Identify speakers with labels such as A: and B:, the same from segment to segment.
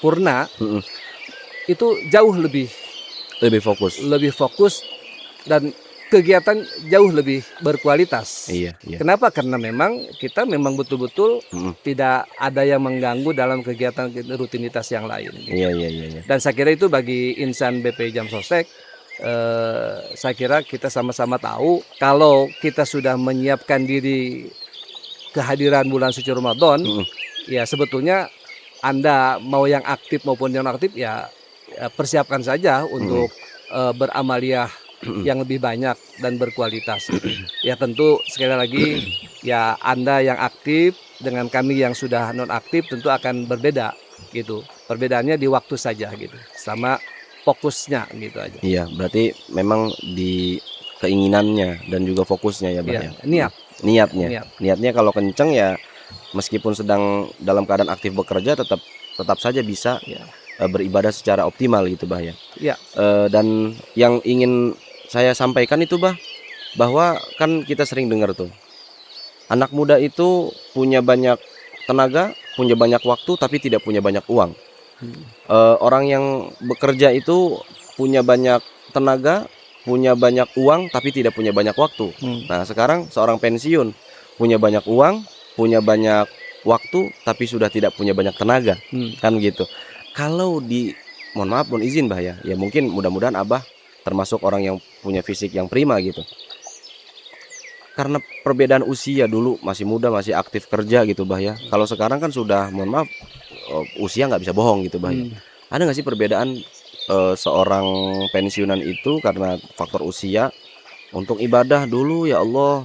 A: purna
B: Mm-mm.
A: itu jauh
B: Lebih fokus.
A: lebih fokus dan kegiatan jauh lebih berkualitas.
B: Iya, iya.
A: Kenapa? Karena memang kita memang betul-betul
B: Mm-mm.
A: tidak ada yang mengganggu dalam kegiatan rutinitas yang lain. Gitu.
B: Iya, iya, iya, iya.
A: Dan saya kira itu bagi insan BP Jam Sostek, saya kira kita sama-sama tahu kalau kita sudah menyiapkan diri kehadiran bulan suci Ramadan,
B: Mm-mm.
A: ya sebetulnya Anda mau yang aktif maupun yang non aktif ya persiapkan saja untuk beramaliah yang lebih banyak dan berkualitas gitu. Ya tentu sekali lagi ya Anda yang aktif dengan kami yang sudah non aktif tentu akan berbeda gitu. Perbedaannya di waktu saja gitu. Sama fokusnya gitu aja.
B: Iya, berarti memang di keinginannya dan juga fokusnya ya, Bah
A: Ya,
B: ya.
A: niat.
B: Niatnya kalau kenceng ya, meskipun sedang dalam keadaan aktif bekerja tetap saja bisa
A: Ya.
B: Beribadah secara optimal gitu, Bah ya.
A: Ya.
B: Dan yang ingin saya sampaikan itu, Bah, bahwa kan kita sering dengar tuh, anak muda itu punya banyak tenaga, punya banyak waktu, tapi tidak punya banyak uang. Orang yang bekerja itu punya banyak tenaga, punya banyak uang, tapi tidak punya banyak waktu. Nah, sekarang seorang pensiun punya banyak uang, punya banyak waktu, tapi sudah tidak punya banyak tenaga, kan gitu. Kalau mohon maaf, mohon izin, Bah ya, ya mungkin mudah-mudahan Abah termasuk orang yang punya fisik yang prima gitu. Karena perbedaan usia, dulu masih muda, masih aktif kerja gitu, Bah ya. Kalau sekarang kan sudah, mohon maaf, usia nggak bisa bohong gitu, Bah ya. Ada nggak sih perbedaan seorang pensiunan itu karena faktor usia untuk ibadah dulu, ya Allah,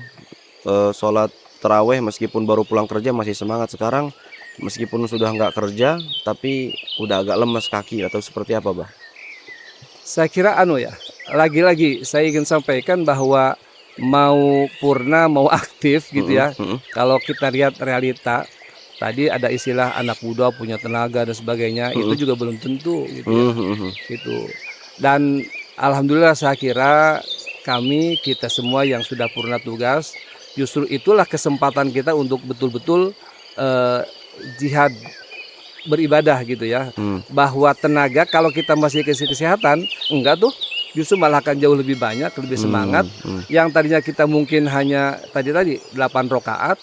B: sholat taraweh meskipun baru pulang kerja masih semangat, sekarang meskipun sudah nggak kerja tapi udah agak lemes kaki, atau seperti apa, Bah?
A: Saya kira lagi-lagi saya ingin sampaikan bahwa mau purna mau aktif gitu ya. Kalau kita lihat realita tadi ada istilah anak muda punya tenaga dan sebagainya, itu juga belum tentu gitu ya. Gitu. Dan alhamdulillah saya kira kita semua yang sudah purna tugas, justru itulah kesempatan kita untuk betul-betul jihad beribadah gitu ya. Bahwa tenaga kalau kita masih kesehatan, enggak tuh, justru malah akan jauh lebih banyak, lebih semangat. Yang tadinya kita mungkin hanya tadi 8 rakaat,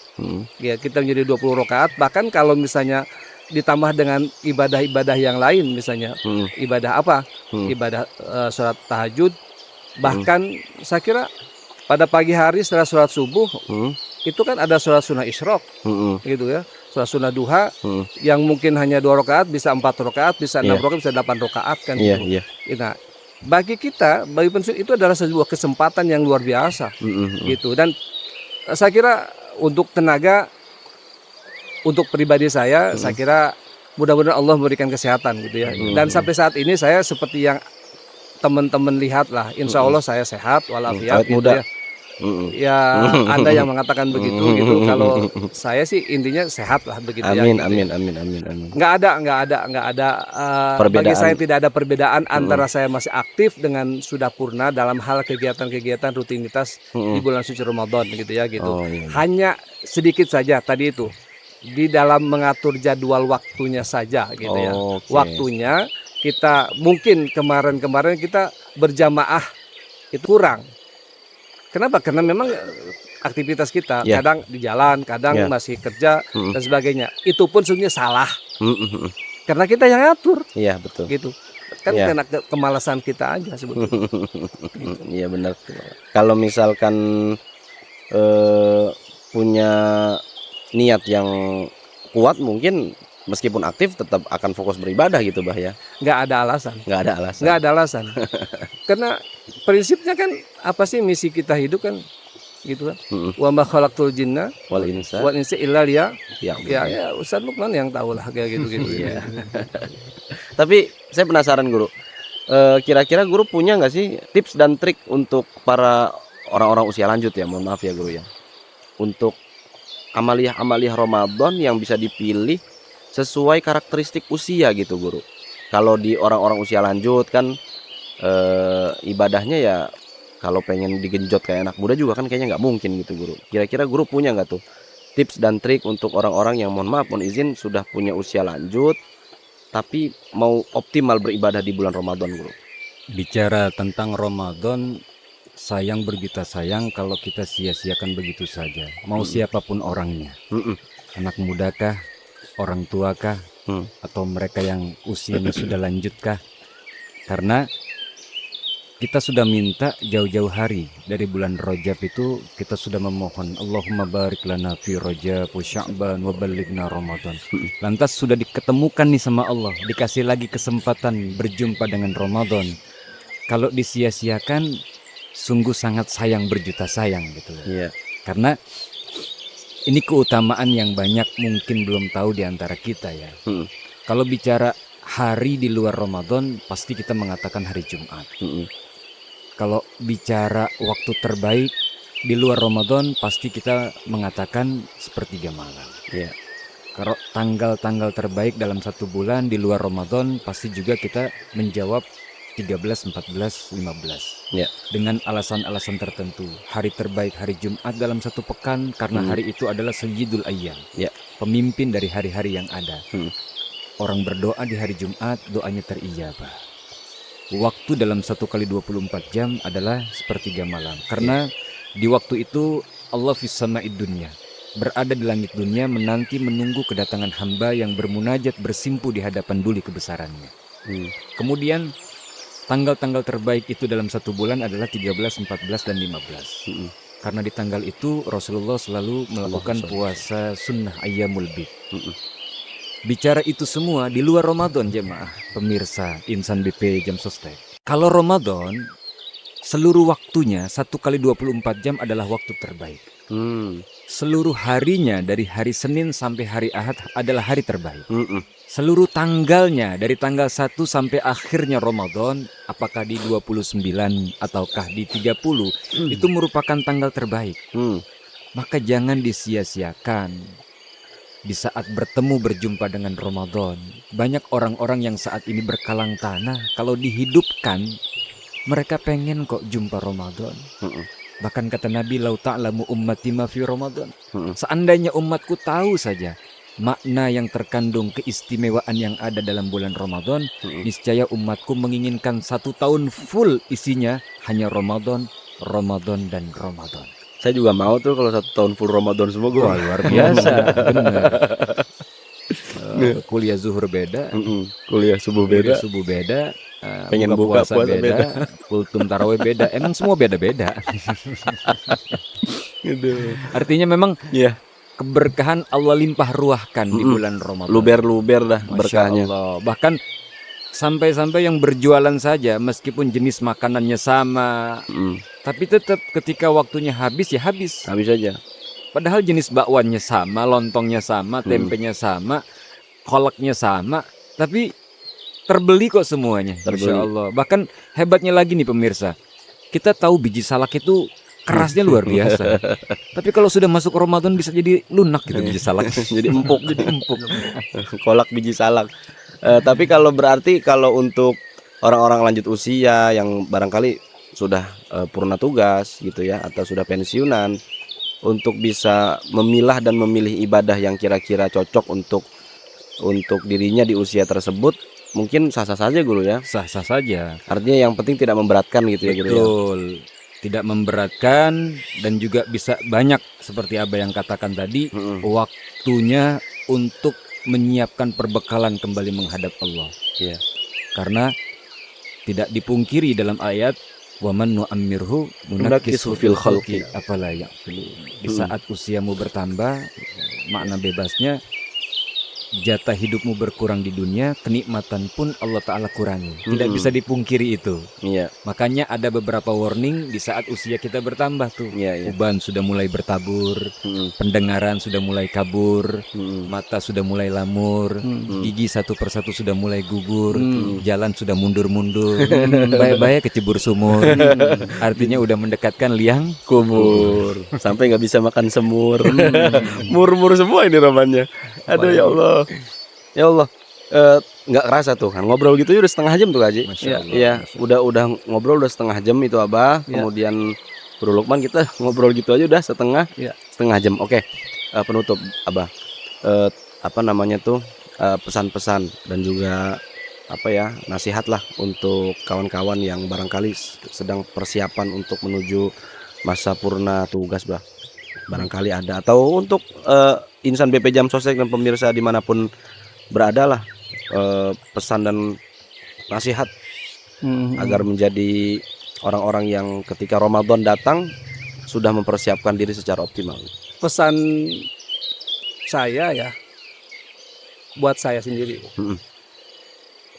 A: ya kita menjadi 20 rakaat. Bahkan kalau misalnya ditambah dengan ibadah-ibadah yang lain, misalnya ibadah apa? Ibadah sholat tahajud. Bahkan saya kira pada pagi hari setelah sholat subuh, itu kan ada sholat sunnah isyraq, gitu ya. Sholat sunnah duha yang mungkin hanya 2 rakaat, bisa 4 rakaat, bisa 6 rakaat, bisa 8 rakaat kan. Gitu. Nah, bagi kita, bagi pensiun itu adalah sebuah kesempatan yang luar biasa, gitu. Dan saya kira untuk tenaga, untuk pribadi saya kira mudah-mudahan Allah memberikan kesehatan gitu ya. Dan sampai saat ini saya seperti yang teman-teman lihat lah, insya Allah saya sehat walafiat gitu ya. Ya ada yang mengatakan begitu gitu. Kalau saya sih intinya sehat lah begitu ya.
B: Amin,
A: gitu.
B: amin.
A: Nggak ada bagi saya tidak ada perbedaan antara saya masih aktif dengan sudah purna dalam hal kegiatan-kegiatan rutinitas di bulan suci Ramadan gitu ya gitu. Hanya sedikit saja tadi itu di dalam mengatur jadwal waktunya saja gitu ya. Waktunya kita mungkin kemarin kita berjamaah itu kurang. Kenapa? Karena memang aktivitas kita kadang di jalan, kadang masih kerja dan sebagainya. Itu pun sebenarnya salah. Karena kita yang ngatur.
B: Iya, betul.
A: Gitu. Kan karena kemalasan kita aja sebetulnya.
B: Iya, benar. Kalau misalkan punya niat yang kuat, mungkin meskipun aktif tetap akan fokus beribadah gitu, Bah ya.
A: Nggak ada alasan.
B: Nggak ada alasan.
A: Karena prinsipnya kan apa sih misi kita hidup kan gitu kan. Wa ma khalaqtul jinna
B: wal insa
A: illa ya Ustaz Lukman yang tahu lah kayak gitu.
B: Iya. Tapi saya penasaran, Guru. Kira-kira Guru punya nggak sih tips dan trik untuk para orang-orang usia lanjut ya, mohon maaf ya Guru ya, untuk amaliyah Ramadan yang bisa dipilih sesuai karakteristik usia gitu, Guru? Kalau di orang-orang usia lanjut kan ibadahnya ya kalau pengen digenjot kayak anak muda juga kan kayaknya nggak mungkin gitu, Guru. Kira-kira Guru punya nggak tuh tips dan trik untuk orang-orang yang mohon maaf, mohon izin sudah punya usia lanjut tapi mau optimal beribadah di bulan Ramadan, Bro?
C: Bicara tentang Ramadan, sayang berjuta sayang kalau kita sia-siakan begitu saja. Mau siapapun orangnya,
B: Mm-mm.
C: anak mudakah, orang tuakah, atau mereka yang usianya sudah lanjutkah? Karena kita sudah minta jauh-jauh hari dari bulan Rajab itu, kita sudah memohon Allahumma barik lana fi Rajab wa Sya'ban wa balighna Ramadan. Lantas sudah diketemukan nih sama Allah, dikasih lagi kesempatan berjumpa dengan Ramadan. Kalau disia-siakan, sungguh sangat sayang berjuta sayang gitu loh.
B: Iya.
C: Karena ini keutamaan yang banyak mungkin belum tahu di antara kita ya. Kalau bicara hari di luar Ramadan, pasti kita mengatakan hari Jumat. Kalau bicara waktu terbaik di luar Ramadan, pasti kita mengatakan sepertiga malam.
B: Iya.
C: Kalau tanggal-tanggal terbaik dalam satu bulan di luar Ramadan, pasti juga kita menjawab 13, 14, 15.
B: Ya.
C: Dengan alasan-alasan tertentu. Hari terbaik hari Jumat dalam satu pekan karena hari itu adalah Sayyidul Ayyam.
B: Ya.
C: Pemimpin dari hari-hari yang ada. Orang berdoa di hari Jumat, doanya terijabah. Waktu dalam 1 kali 24 jam adalah sepertiga malam. Karena di waktu itu Allah fis sama'id dunya, berada di langit dunia menanti menunggu kedatangan hamba yang bermunajat bersimpu di hadapan duli kebesarannya. Kemudian tanggal-tanggal terbaik itu dalam satu bulan adalah 13, 14, dan 15. Karena di tanggal itu Rasulullah selalu melakukan puasa sunnah ayyamul bid. Bicara itu semua di luar Ramadan, jemaah pemirsa Insan BP Jam Sostek. Kalau Ramadan, seluruh waktunya 1 kali 24 jam adalah waktu terbaik. Seluruh harinya dari hari Senin sampai hari Ahad adalah hari terbaik. Seluruh tanggalnya dari tanggal 1 sampai akhirnya Ramadan, apakah di 29 ataukah di 30, itu merupakan tanggal terbaik. Maka jangan disia-siakan. Di saat bertemu berjumpa dengan Ramadan, banyak orang-orang yang saat ini berkalang tanah, kalau dihidupkan, mereka pengen kok jumpa Ramadan. Bahkan kata Nabi, lau ta'lamu ummati ma fi Ramadan. Seandainya umatku tahu saja makna yang terkandung keistimewaan yang ada dalam bulan Ramadan, niscaya umatku menginginkan 1 tahun full isinya hanya Ramadan, Ramadan, dan Ramadan.
B: Saya juga mau tuh kalau 1 tahun full Ramadan semua gue.
C: Wah, luar biasa, benar. Kuliah zuhur beda,
B: Kuliah subuh
C: kuliah
B: beda.
C: subuh beda,
B: Pengen buka puasa
C: beda, kultum tarawih beda. Emang semua beda-beda.
B: Gitu.
C: Artinya memang
B: Iya.
C: keberkahan Allah limpah ruahkan di bulan Ramadan.
B: Luber-luber dah
C: Masya
B: berkahnya.
C: Allah. Bahkan sampai-sampai yang berjualan saja, meskipun jenis makanannya sama, tapi tetap ketika waktunya habis ya habis.
B: Habis aja.
C: Padahal jenis bakwannya sama, lontongnya sama, tempenya sama, kolaknya sama, tapi terbeli kok semuanya.
B: Terbeli.
C: Masya Allah. Bahkan hebatnya lagi nih pemirsa, kita tahu biji salak itu kerasnya luar biasa. Tapi kalau sudah masuk Ramadan bisa jadi lunak gitu biji salak.
B: Jadi empuk.
C: Jadi empuk.
B: Kolak biji salak. Tapi kalau berarti kalau untuk orang-orang lanjut usia yang barangkali sudah purna tugas gitu ya, atau sudah pensiunan, untuk bisa memilah dan memilih ibadah yang kira-kira cocok untuk dirinya di usia tersebut, mungkin sah-sah saja Guru ya.
C: Sah-sah saja.
B: Artinya yang penting tidak memberatkan gitu ya Guru ya.
C: Betul. Tidak memberatkan dan juga bisa banyak seperti Abah yang katakan tadi, waktunya untuk menyiapkan perbekalan kembali menghadap Allah.
B: Iya.
C: Karena tidak dipungkiri dalam ayat waman nu'ammirhu nunakkishu fil khalqi afala ya'qilun. Di saat usiamu bertambah, makna bebasnya jatah hidupmu berkurang di dunia, kenikmatan pun Allah Ta'ala kurangi. Tidak bisa dipungkiri itu.
B: Iya.
C: Makanya ada beberapa warning di saat usia kita bertambah tuh.
B: Iya.
C: Uban sudah mulai bertabur, pendengaran sudah mulai kabur, mata sudah mulai lamur, gigi satu persatu sudah mulai gugur, jalan sudah mundur-mundur, baik-baik kecebur sumur. Artinya udah mendekatkan liang
B: Kubur. Sampai nggak bisa makan semur. Mur-mur semua ini romannya. Aduh ya Allah. Ya Allah. Nggak kerasa tuh kan ngobrol gitu udah setengah jam tuh Haji.
C: Masya Allah,
B: Iya,
C: Masya Allah.
B: udah ngobrol udah setengah jam itu Abah. Kemudian Bro Lukman kita ngobrol gitu aja udah setengah jam. Oke. Penutup Abah. Apa namanya tuh? pesan-pesan dan juga apa ya, nasihat lah untuk kawan-kawan yang barangkali sedang persiapan untuk menuju masa purna tugas, bah. Barangkali ada, atau untuk insan BP Jam Sostek dan pemirsa dimanapun berada lah, pesan dan nasihat agar menjadi orang-orang yang ketika Ramadan datang sudah mempersiapkan diri secara optimal.
A: Pesan saya ya, buat saya sendiri.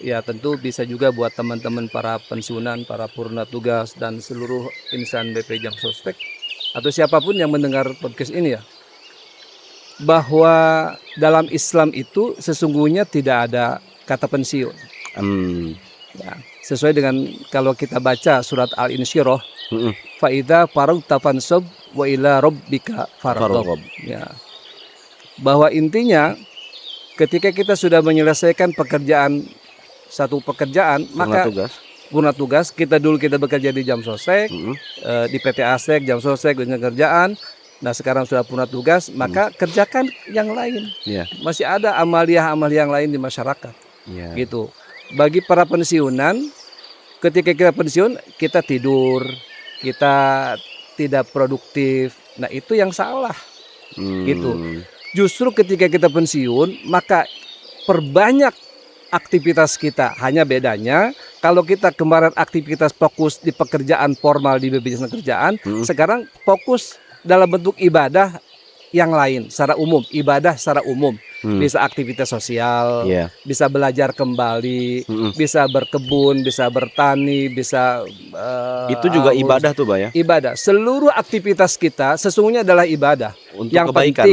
A: Ya tentu bisa juga buat teman-teman para pensiunan, para purna tugas dan seluruh insan BP Jam Sostek atau siapapun yang mendengar podcast ini ya, bahwa dalam Islam itu sesungguhnya tidak ada kata pensiun. Ya, sesuai dengan kalau kita baca surat Al-Insyirah, faida faragta fansab wa ila rabbika farghab. Ya. Bahwa intinya ketika kita sudah menyelesaikan satu pekerjaan, maka purna tugas, kita bekerja di Jam Sostek, di PT Astek, Jam Sostek dengan kerjaan. Nah sekarang sudah purna tugas, maka kerjakan yang lain. Masih ada amalia-amalia yang lain di masyarakat. Gitu. Bagi para pensiunan, ketika kita pensiun, kita tidur, kita tidak produktif. Nah itu yang salah. Gitu. Justru ketika kita pensiun, maka perbanyak aktivitas kita. Hanya bedanya kalau kita kemarin aktivitas fokus di pekerjaan formal di BPJS Kerjaan, sekarang fokus dalam bentuk ibadah yang lain secara umum, ibadah secara umum. Bisa aktivitas sosial, bisa belajar kembali, bisa berkebun, bisa bertani, bisa
B: itu juga ibadah tuh, Pak ya.
A: Ibadah. Seluruh aktivitas kita sesungguhnya adalah ibadah.
B: Untuk
A: yang
B: kebaikan.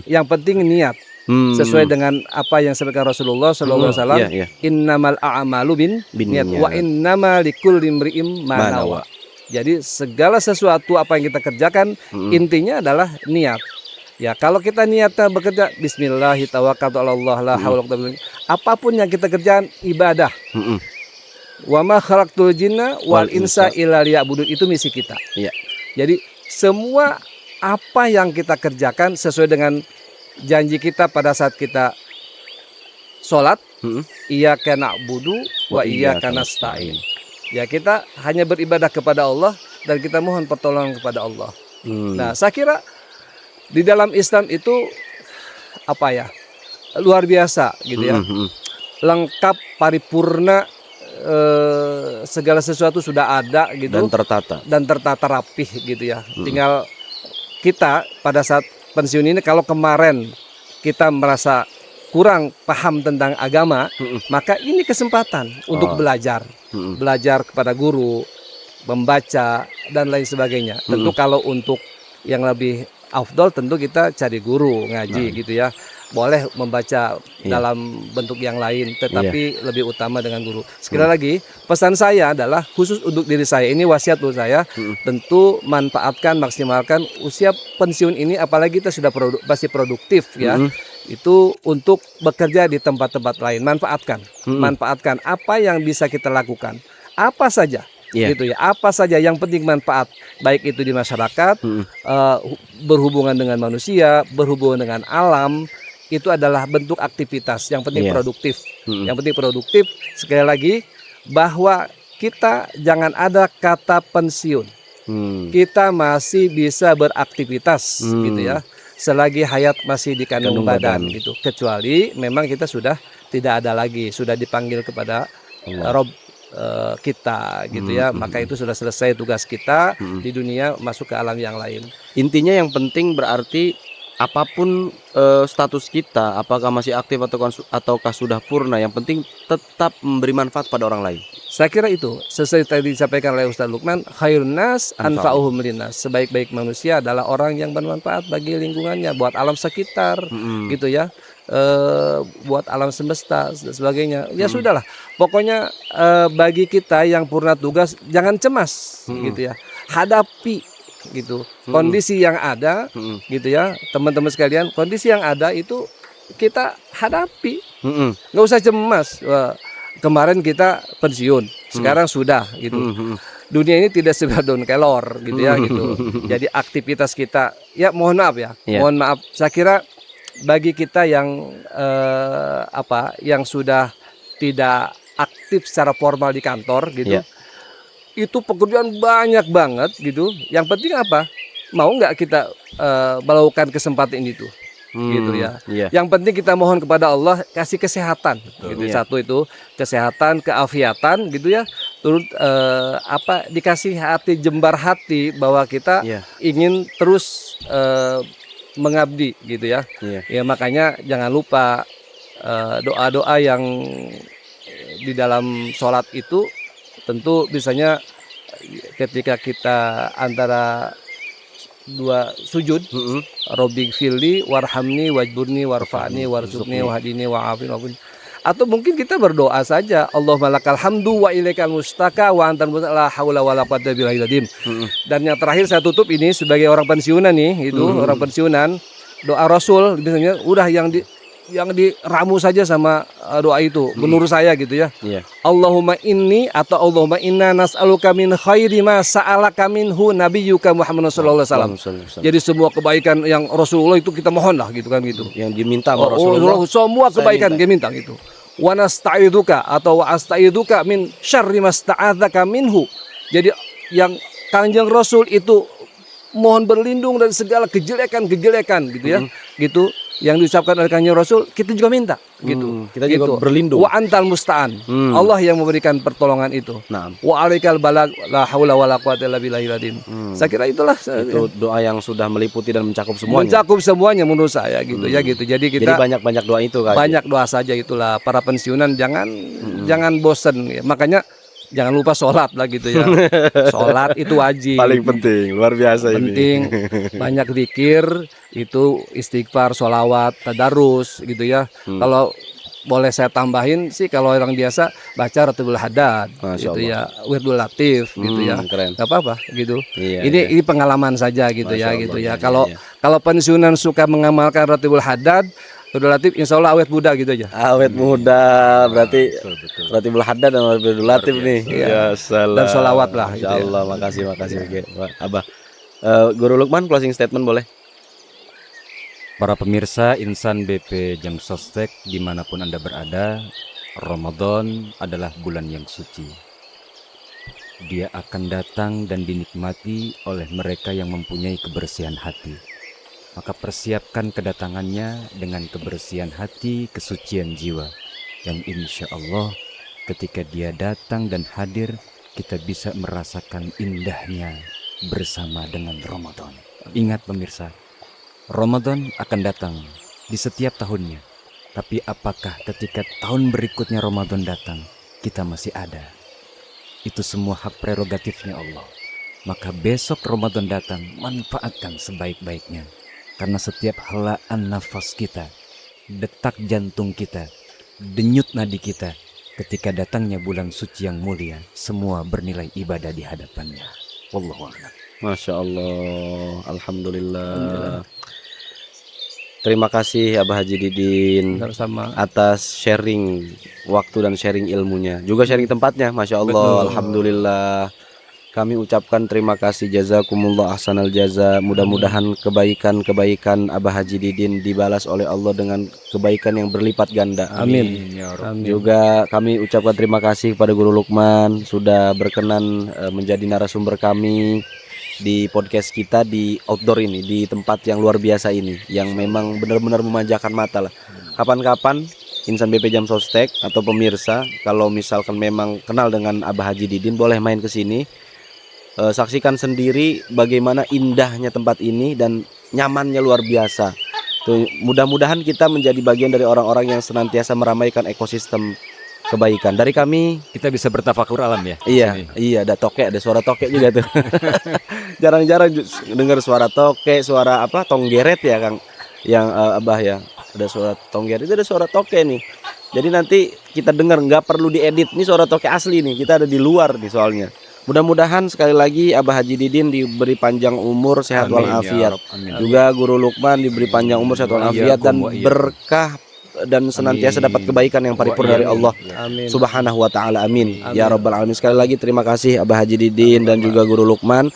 A: Yang penting niat. Sesuai dengan apa yang disampaikan Rasulullah SAW, innamal a'malu binniyat wa innama likulli imri'in ma nawa. Jadi segala sesuatu apa yang kita kerjakan intinya adalah niat. Ya kalau kita niatnya bekerja bismillah tawakkaltu 'alallah la haula wala quwwata illa billah, apapun yang kita kerjakan ibadah. Wa ma khalaqtul jinna wal insa illa liya'budun, itu misi kita. Jadi semua apa yang kita kerjakan sesuai dengan janji kita pada saat kita sholat, iyyaka na'budu wa iyyaka nasta'in. Ya kita hanya beribadah kepada Allah dan kita mohon pertolongan kepada Allah. Nah saya kira di dalam Islam itu apa ya, luar biasa gitu ya, lengkap, paripurna, segala sesuatu sudah ada gitu dan tertata rapih gitu ya. Tinggal kita pada saat pensiun ini, kalau kemarin kita merasa kurang paham tentang agama, maka ini kesempatan untuk belajar kepada guru, membaca dan lain sebagainya. Tentu kalau untuk yang lebih afdol tentu kita cari guru ngaji gitu ya. Boleh membaca dalam bentuk yang lain, tetapi lebih utama dengan guru. Sekali lagi, pesan saya adalah khusus untuk diri saya, ini wasiat untuk saya, tentu manfaatkan, maksimalkan usia pensiun ini, apalagi kita sudah masih produktif ya, itu untuk bekerja di tempat-tempat lain. Manfaatkan apa yang bisa kita lakukan, apa saja. Gitu ya, apa saja yang penting manfaat, baik itu di masyarakat, berhubungan dengan manusia, berhubungan dengan alam, itu adalah bentuk aktivitas yang penting produktif. Yang penting produktif, sekali lagi, bahwa kita jangan ada kata pensiun. Kita masih bisa beraktivitas gitu ya, selagi hayat masih di kandung badan gitu. Kecuali memang kita sudah tidak ada lagi, sudah dipanggil kepada Rob kita gitu ya, maka itu sudah selesai tugas kita di dunia, masuk ke alam yang lain.
B: Intinya yang penting berarti apapun status kita, apakah masih aktif ataukah sudah purna, yang penting tetap memberi manfaat pada orang lain.
A: Saya kira itu sesuai tadi disampaikan oleh Ustaz Lukman, khairun nas anfa'uhum linnas. Sebaik-baik manusia adalah orang yang bermanfaat bagi lingkungannya, buat alam sekitar gitu ya, buat alam semesta dan sebagainya. Ya sudahlah, pokoknya bagi kita yang purna tugas jangan cemas gitu ya, hadapi gitu kondisi yang ada gitu ya, teman-teman sekalian, kondisi yang ada itu kita hadapi, nggak usah cemas. Kemarin kita pensiun, sekarang sudah gitu. Dunia ini tidak sekedar daun kelor gitu ya gitu. Jadi aktivitas kita, ya mohon maaf ya, mohon maaf. Saya kira bagi kita yang yang sudah tidak aktif secara formal di kantor gitu,
B: Iya.
A: itu pekerjaan banyak banget gitu. Yang penting apa? Mau nggak kita melakukan kesempatan itu, gitu ya.
B: Iya.
A: Yang penting kita mohon kepada Allah kasih kesehatan, gitu.
B: Iya.
A: Satu itu kesehatan, keafiatan, gitu ya. Terus dikasih hati, jembar hati bahwa kita
B: Iya.
A: ingin terus mengabdi, gitu ya.
B: Iya.
A: Ya makanya jangan lupa doa-doa yang di dalam sholat itu tentu biasanya ketika kita antara dua sujud, Robbi gfirli warhamni wajburni warfa'ni warzuqni wahdini wa'afini, atau mungkin kita berdoa saja, Allahumma lakal hamdu wa ilaikal mustaka wa antal mustaka la haula wala quwwata illa billah. Dan yang terakhir saya tutup ini sebagai orang pensiunan nih, itu orang pensiunan, doa Rasul biasanya udah yang diramu saja sama doa itu, menurut saya gitu ya.
B: Iya.
A: Allahumma inni atau Allahumma inna nas'aluka min khairi ma sa'alaka minhu nabiyyuka Muhammad sallallahu alaihi wasallam. Jadi semua kebaikan yang Rasulullah itu kita mohon lah gitu kan gitu.
B: Yang diminta sama Rasulullah.
A: Semua kebaikan dia minta gitu. Wa nasta'iduka atau wa asta'iduka min syarri ma sta'adzaka minhu. Jadi yang Kanjeng Rasul itu mohon berlindung dari segala kejelekan gitu ya. Gitu yang diucapkan oleh Kanjeng Rasul, kita juga minta gitu.
B: Kita juga berlindung.
A: Wa antal musta'an. Allah yang memberikan pertolongan itu.
B: Nah,
A: Wa alaikal balag la haula wala quwwata illa billahil azim. Saya kira itulah
B: itu doa yang sudah meliputi dan mencakup semuanya.
A: mencakup semuanya menurut saya gitu ya gitu. Jadi
B: Jadi
A: kita
B: banyak-banyak doa itu kan.
A: banyak doa saja itulah para pensiunan jangan bosen ya. Makanya jangan lupa sholat lah gitu ya. Sholat itu wajib.
B: Paling penting, luar biasa
A: Penting. Banyak zikir, itu istighfar, sholawat, tadarus gitu ya. Kalau boleh saya tambahin sih, kalau orang biasa baca Ratibul Hadad
B: Masya
A: gitu
B: Allah.
A: ya, Wirdul Latif gitu ya.
B: Keren.
A: Gak apa-apa gitu.
B: Iya,
A: ini pengalaman saja gitu
B: Masya
A: ya
B: Allah,
A: gitu
B: iya,
A: ya. Kalau
B: iya.
A: kalau pensiunan suka mengamalkan Ratibul Hadad, Wirdul Latif, insya Allah awet muda gitu aja.
B: Awet muda, berarti
C: Betul.
B: Ratibul Hadad dan Ratibul Latif nih.
A: Iya.
B: Ya salam.
A: Dan sholawat lah,
B: Masya
A: gitu ya.
B: Allah, makasih. Oke, Abah. Guru Lukman closing statement boleh?
C: Para pemirsa Insan BP Jam Sostek dimanapun Anda berada, Ramadan adalah bulan yang suci. Dia akan datang dan dinikmati oleh mereka yang mempunyai kebersihan hati. Maka persiapkan kedatangannya dengan kebersihan hati, kesucian jiwa. Yang insya Allah ketika dia datang dan hadir, kita bisa merasakan indahnya bersama dengan Ramadan. Ingat pemirsa, Ramadan akan datang di setiap tahunnya. Tapi apakah ketika tahun berikutnya Ramadan datang, kita masih ada? Itu semua hak prerogatifnya Allah. Maka besok Ramadan datang, manfaatkan sebaik-baiknya. Karena setiap helaan nafas kita, detak jantung kita, denyut nadi kita, ketika datangnya bulan suci yang mulia, semua bernilai ibadah di hadapannya. Wallahu a'lam.
B: Masya Allah, Alhamdulillah. Terima kasih Abah Haji Didin
A: Sama
B: atas sharing waktu dan sharing ilmunya, juga sharing tempatnya. Masya Allah,
A: Betul.
B: Alhamdulillah. Kami ucapkan terima kasih, jazakumullah ahsanal jaza. Mudah-mudahan kebaikan-kebaikan Abah Haji Didin dibalas oleh Allah dengan kebaikan yang berlipat ganda.
A: Amin.
C: Ya Rabb.
A: Amin.
B: Juga kami ucapkan terima kasih kepada Guru Lukman sudah berkenan menjadi narasumber kami di podcast kita di outdoor ini, di tempat yang luar biasa ini, yang memang benar-benar memanjakan mata lah. Kapan-kapan Insan BP Jam Sostek atau pemirsa, kalau misalkan memang kenal dengan Abah Haji Didin, boleh main ke sini. Saksikan sendiri bagaimana indahnya tempat ini dan nyamannya luar biasa. Tuh, mudah-mudahan kita menjadi bagian dari orang-orang yang senantiasa meramaikan ekosistem kebaikan. Dari kami,
C: Kita bisa bertafakur alam ya.
B: iya, ada tokek, ada suara tokek juga tuh. Jarang-jarang dengar suara tokek, suara apa? Tonggeret ya, Kang. Yang Abah ya. Ada suara tonggeret, itu ada suara tokek nih. Jadi nanti kita dengar, nggak perlu diedit. Ini suara tokek asli nih. Kita ada di luar nih soalnya. Mudah-mudahan sekali lagi Abah Haji Didin diberi panjang umur, sehat walafiat. Juga Guru Lukman diberi panjang umur, sehat walafiat, dan berkah dan senantiasa dapat kebaikan yang paripurna dari Allah
A: Amin.
B: Subhanahu wa taala. Amin.
A: Amin.
B: Ya rabbal alamin. Sekali lagi terima kasih Abah Haji Didin dan juga Guru Lukman.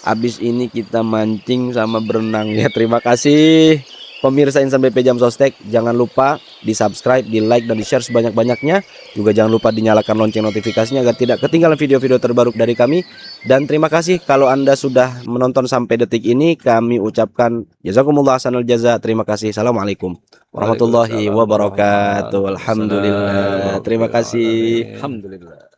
B: Abis ini kita mancing sama berenang ya. Terima kasih pemirsa Insan BP Jam Sostek, jangan lupa di subscribe, di like, dan di share sebanyak-banyaknya. Juga jangan lupa dinyalakan lonceng notifikasinya agar tidak ketinggalan video-video terbaru dari kami. Dan terima kasih kalau Anda sudah menonton sampai detik ini. Kami ucapkan jazakumullah hasanul jaza. Terima kasih. Assalamualaikum warahmatullahi wabarakatuh. Alhamdulillah. Terima kasih.
A: Alhamdulillah.